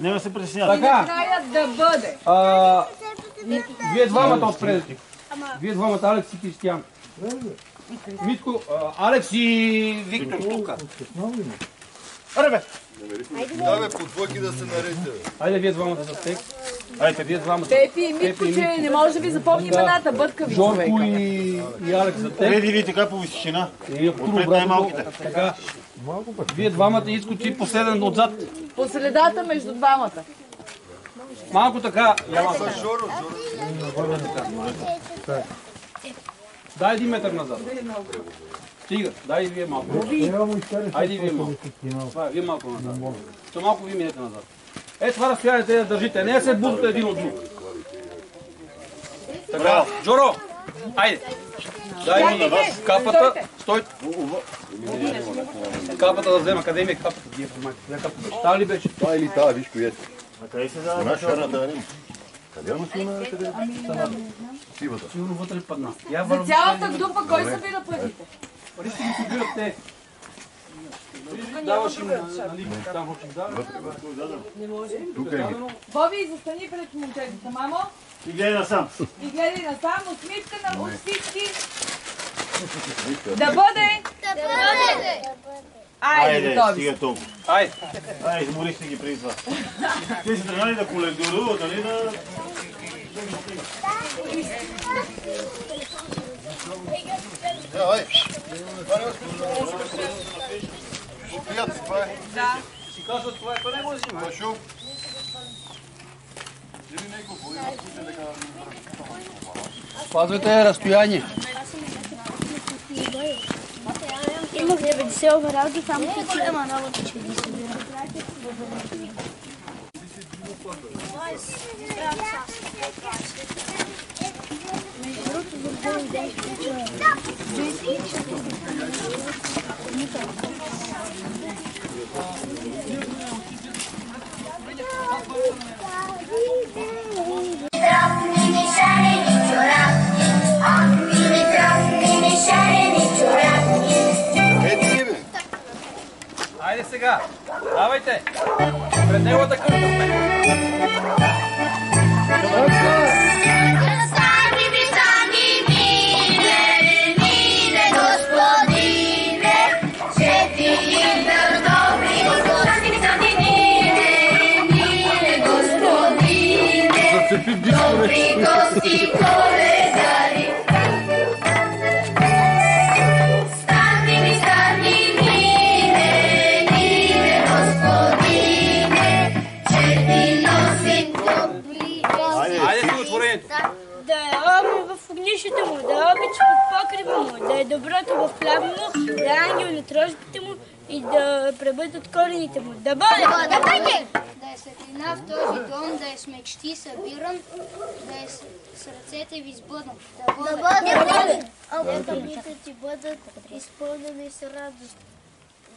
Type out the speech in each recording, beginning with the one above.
Няма се притеснявате. Така. Да бъде. Вие двамата отпред. Вие двамата, Алекс и Кристиян. Митко, Алекс и Виктор тук. Аре, Да, бе, по двойки да се наредите. айде вие двамата за текст. Айде, вие двамата. Пепи и Митко, че не може да ви запомни имената. Бъдка ви човека. Жорко и Алекс за текст. Реди ви така по височина. Отпред най-малките. Така. Вие двамата изкочи последен отзад. По средата между двамата. Малко така. Жоро. Дай 1 метър назад. Стига, дай и вие малко. Айде и вие малко. Това, вие малко назад. То малко ви минете назад. Е, това разстояние те да държите, не да се бутате един от друг. Така, Джоро, айде. Дай ми на вас капата. Стой. Капата да взема, къде ми е капата? Та ли беше? Това или тази, виж коя е. А къде се дава? Една шара да нема. Къде му си има къде? Сивата. Сигурно вътре падна. За цялата група кой събира парите? Парите ги събират те. Даваш им нали, там хочих дава. Тук е ми. Боби, застани пред момчетата, мамо. И гледай насам. И гледай насам, усмивка на всички. Да бъде! Айде, готови. Стига толкова. Айде. Изморихте ги преди това. Те са тръгнали да колектуруват, нали да... Ай! Приятно, това е. Да. Си казват това е, то не го взима. Пашу. Спазвайте разстояние. Имах 90 овералки, само че има работа, че ги събирам. Между другото, за дълги ден ще включва Айде сега. Давайте. Пред неговата къща. огнището му, да обича под покрива му, да е доброто в хляб му, да е ангел на трожбите му и да пребъдат корените му. Да бъде! Да бъде! Да е светлина в този дом, да е с мечти събиран, да е с ръцете ви сбъднат. Да бъде! Нека дните ти бъдат изпълнени с радост.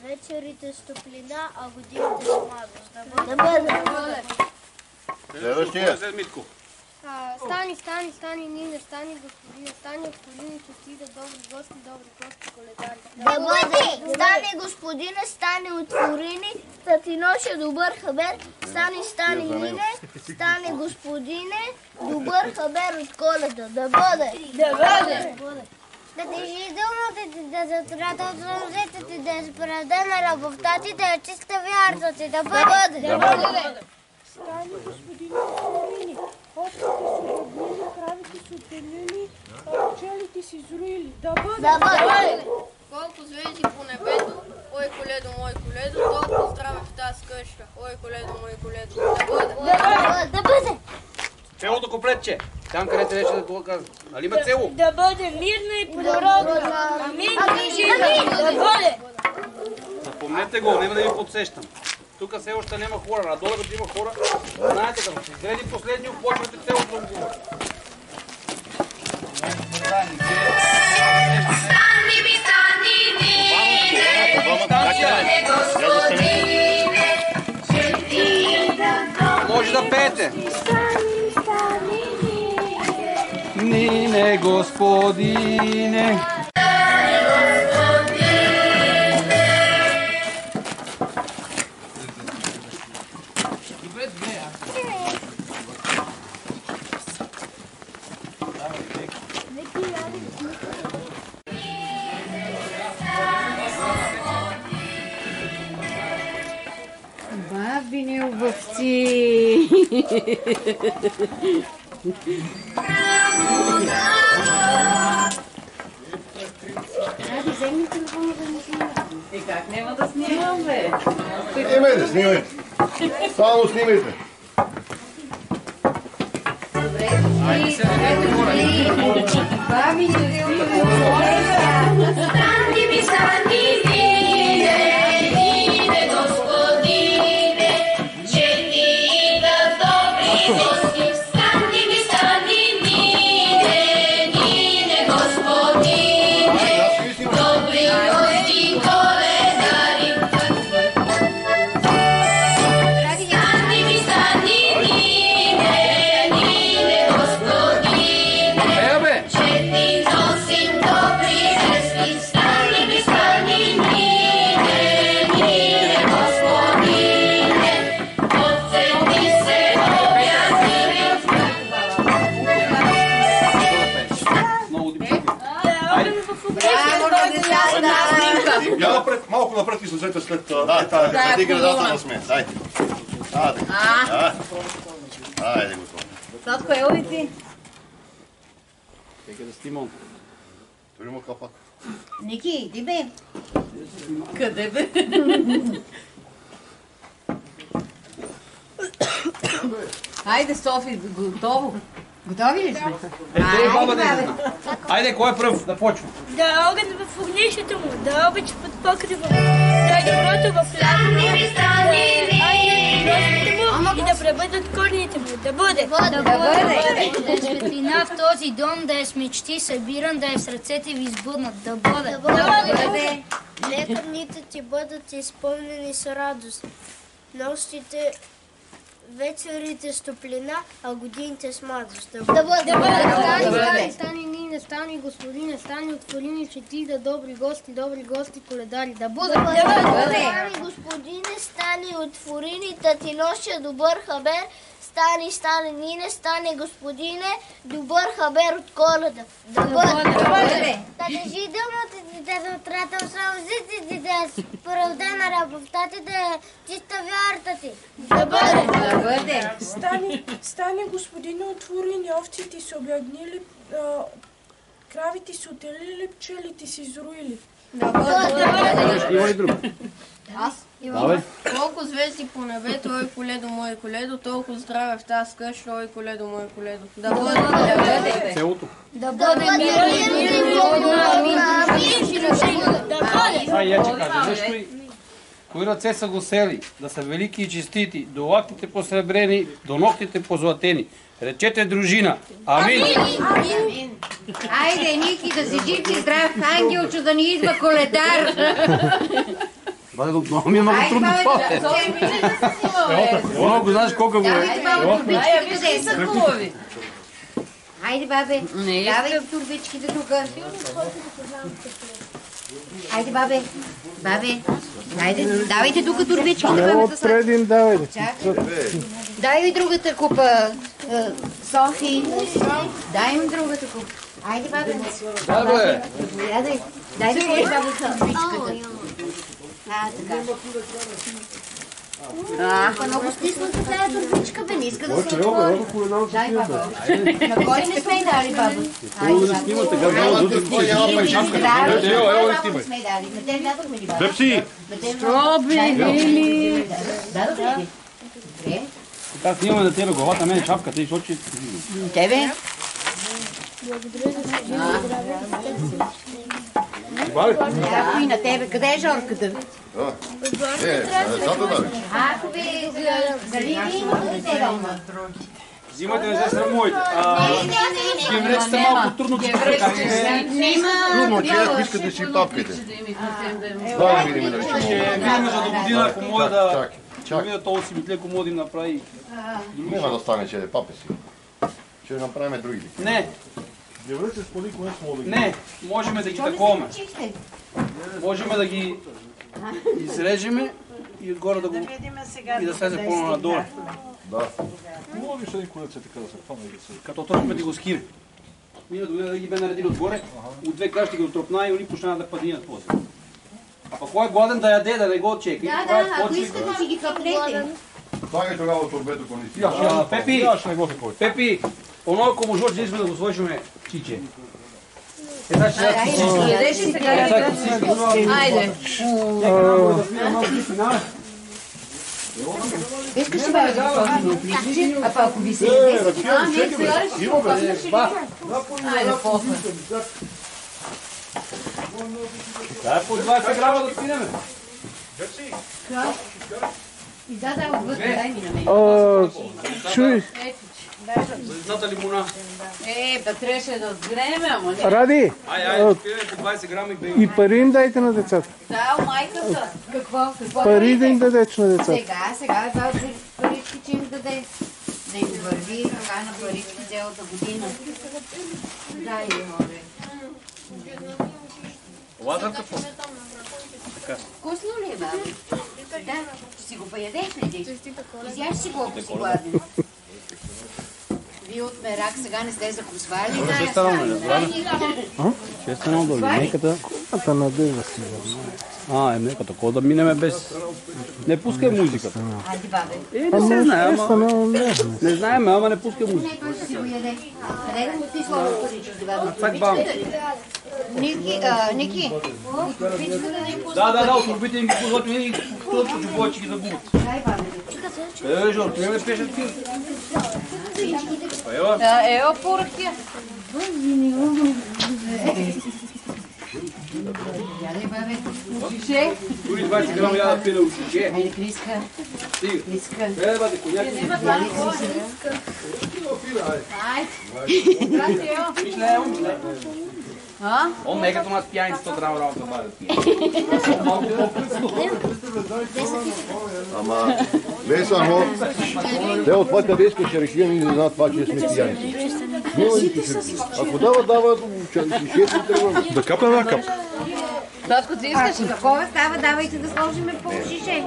Вечерите с топлина, а годините с младост. Да бъде! Следващия. Стани, Нине, стани, господине, стани, автолини, честита, добри гости, коледари. Да бъде! Стани, господине, стани, отворини, да ти нося добър хабер. Стани, Нине, стани, господине, добър хабер от Коледа. Да бъде! Да бъде! Да държи думата ти, да затрата от сълзите ти, да е справедена любовта ти, да е чиста вярата ти. Да бъде! Да бъде! Стани, господине, отворини, овците са обеднили, кравите са отпилили, пчелите си зруили. Да бъде! Да бъде! Колко звезди по небето, ой коледо, мой коледо, толкова здраве в тази къща, ой коледо, мой коледо. Да бъде! Целото куплетче. Там където вече да това казва. Нали има цело? Да бъде мирна и плодородна. Амин. Да бъде! Запомнете го, няма да ви подсещам. Тук все още няма хора, а долу като има хора, знаете, като се изгреди последния, почвате цялото да го говори. Може да пеете. Нине, господине. Добре, Бабине обувци! Ради, вземи телефона да не снимаме. И как няма да снимам, бе? Снимайте, снимайте. Само снимайте. Добре, бабине обувци! Малко напред излезете след тази градата на сме. Дайте. Айде, готово. Татко, ево ли ти? Чекай да снимам. Дори му капак. Ники, иди бе. Къде бе? Хайде, Софи, готово. Готови ли сме? Баба да излезна. Айде, кой е пръв? Да почва. Да огън в огнището му, да обич под покрива му, да е доброто в лятото му, да му и да пребъдат корните му, да бъде. Да е светлина в този дом, да е с мечти събиран, да е в сърцете ви избуднат, да бъде. Нека дните ти бъдат изпълнени с радост. Нощите, вечерите с топлина, а годините с младост. Да бъде. Стани Нине, стани Господине, стани отвори ни чети, да добри гости коледари, да бъде. Стани Господине, стани отвори ни, да ти нося добър хабер. Стани Нине, стани Господине, добър хабер от Коледа. Да бъде. Да държи дъмното дете, да отратал сълзите дете, породена любовта ти, да е чиста вярата ти. Да бъде. Стани, Господине, отвори ни, овците са облягнили, кравите са отелили, пчелите са изруили. Има ли друг? Давай. Колко звезди по небето, ой коледо, мое коледо, толкова здраве в тази къща, ой коледо, мое коледо. Да бъде. Селото. Да бъде Я че кажа, защо и кои ръце са го сели, да са велики и честити, до лактите посребрени, до ногтите позлатени. Речете дружина. Амин. Айде, Ники, да си жив и здрав, ангелчо, да ни идва коледар. Много ми е много трудно това. Много знаеш колко го е. Давайте малко турбичките, къде са хубави? Айде, бабе, давайте турбичките тук. Айде, бабе, айде, давайте тук турбичките. Отпреди им давайте. Дай ми другата купа, Софи. Дай ми другата купа. Айде, бабе. Дай да ми бабе турбичката. Така. Много стисната тази турбичка, бе, не иска да се отвори. Дай, баба. На кой не сме дали, баба? Айде, баба. Сме дали. На те дадохме ли, баба? Пепси! Строби! Дадохме ли? Добре. Така снимаме на тебе главата, мен шапката и сочи. Тебе? И на тебе. Къде е Жорката? Ако ви заливи имате дете дома. Взимате, не се срамуйте. Гевреците малко трудно че така. Трудно, че ако искате да си папките. Да видим да ще видим за до година, ако мога да видя този си битле, ако мога да им направи. Няма да стане, че е папе си. Ще направим други. Не. Гевреци споди, кое сме да ги... Не, можем да ги таковаме. Можем да ги изрежеме и отгоре да го... и да слезе по-надолу. Да. Мога виж един колец е така да се хвана и да се... Като тропме ти го скине. Миналата година да ги бе наредили отгоре, от две кращи ги отропна и они почнаха да падинат после. А пък кой е гладен да яде, да не го чека. Да, ако искате си ги хапнете. Слагай тогава от турбето, ако не си. Пепи, оно ако може да искаме да го сложиме чиче. Една ще Ядеш ли сега? Айде. Искаш ли бе да сложим от личи? А па ако ви се яде? Не, сега ли ще го паснеш ли? Айде, после. Дай по 20 грама да спинеме. Да, отвътре, дай ми на мен. Чуй. За едната лимона. Бе, трябваше да сгреме, ама не. Ради, Айде, спинеме по 20 грама и бей. и пари им дайте на децата. Да, майката. Какво? Пари да им дадеш на децата. Сега това парички, че им даде. Да им върви така на парички цялата година. Дай, море. Лазарка по. Вкусно ли е, баби? Да, ще си го поядеш ли ти? Изяш си го, ако си гладен. Вие от мерак сега не сте закусвали, да? Ще стана на Ще стана до линейката. Кумата надежда си. Млеката, кога да минеме без... Не пускай музиката. Айде, бабе. Не се знае, ама... Не знаем, ама не пускай музика. Не, той ще си го яде. Къде да му ти слова парички, баби? Цак бам. Ники, от турбичката да им пусна Да, от турбите им ги пузват и точно чупуват, че ги загубят. Дай, бабе. Къде, Жор, къде ме пешат ти? Ева поръкия. Яде, бабе. Ушише. Дори 20 грама я да пиля ушише. Айде, Криска. Стига. Криска. Еде, бъде, коняк. Яде, Криска. Айде. Мишле, А? Он не е като нас пияницата, трябва работа да бъде пия. Ама, не само. Те от това къде искаш ще решим и не знаят това, че сме пияници. Ако дава, шишето трябва. Да капне една капка. Татко, ти искаш ли? Такова става, давайте да сложим по шише.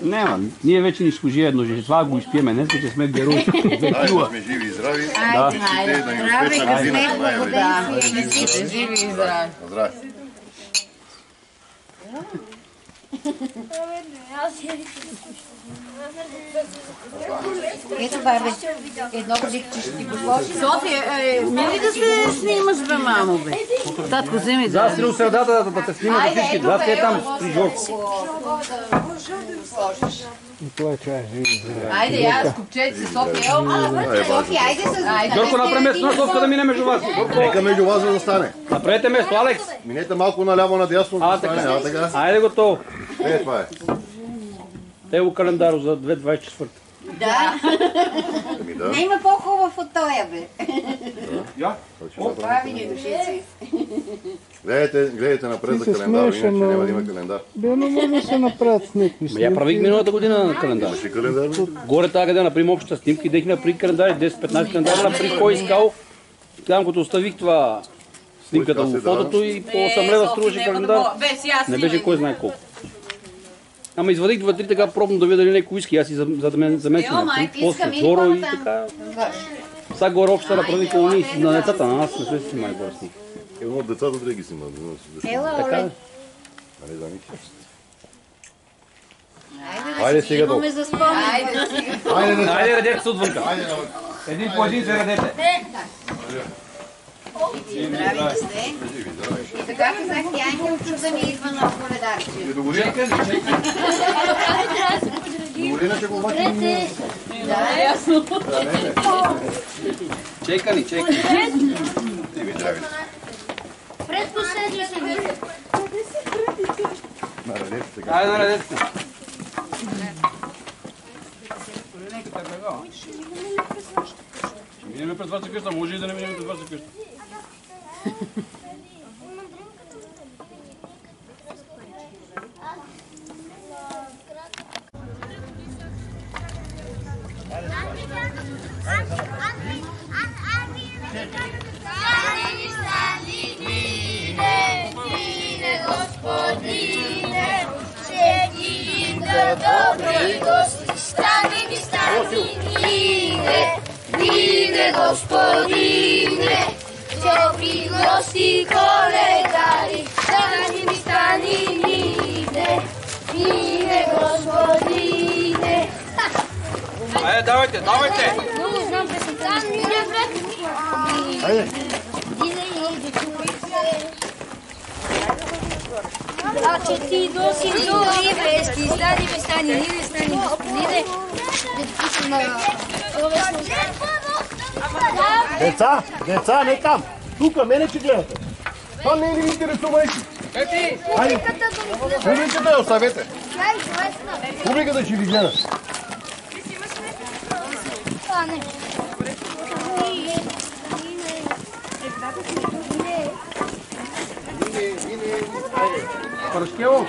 Няма, ние вече ни служи едно, че това го изпиеме днес, че сме герои. Айде да сме живи и здрави. Айде, Да ни успешна година. да, живи и здрави. Здрави. Ето, бабе, едно ликче ще ти го сложи. София, мили да се снимаш, бе, мамо, бе. Татко, вземи да. Да, срил средата да те снимат всички. Да, те там при Жорко. Това е чай, живи. Айде, аз купчете си, София. София, айде с... Жорко, направи место на София да мине между вас. Нека между вас да стане. Направете место, Алекс. Минете малко наляво надясно да стане. Така. Айде готово. Това е. Ево календаро за 2024. Да. Не има по-хубав от тоя, бе. Я? Прави ни душици. Гледайте напред за календар, иначе няма да има календар. Бе, не може да се направят с някакви снимки. Я правих миналата година на календар. Имаше календар? Горе тази къде направим обща снимка и дех направи календари, 10-15 календара, направи кой искал. Там като оставих това снимката в фотото и по 8 лева струваше календар. Не беше кой знае колко. Ама извадих 2-3 така пробно да видя дали някой иска. Аз и за мен си направих. После Жоро и така. Сега горе обща направи колони на децата, на нас не сме си снимали горе снимки. Едно от децата да ги снимат. Така да. Айде сега долу. Айде, редете се отвънка. Един по един се редете. Здравейте сте. И така казах, Янки от чуда ми идва на коледарче. Добре, че го обаче. Да, ясно. Чека ни. Предпоследния се вижда. Айде, наредете се. Ще минем през вашата къща, може и да не минем през вашата къща. Господине, че ги добри гости, стани ми стани. Vine gospodine, dobri gosti koledari, stani nide, vine gospodine. Ajde, davajte. Znam pesmu. Ajde. A će ti dosi do ribeski, stani nide, Деца, не там. Тука, мене че гледате. Това не ви интересува еки. Хайде. Публиката я оставете. Публиката ще ви гледа. Парашкево.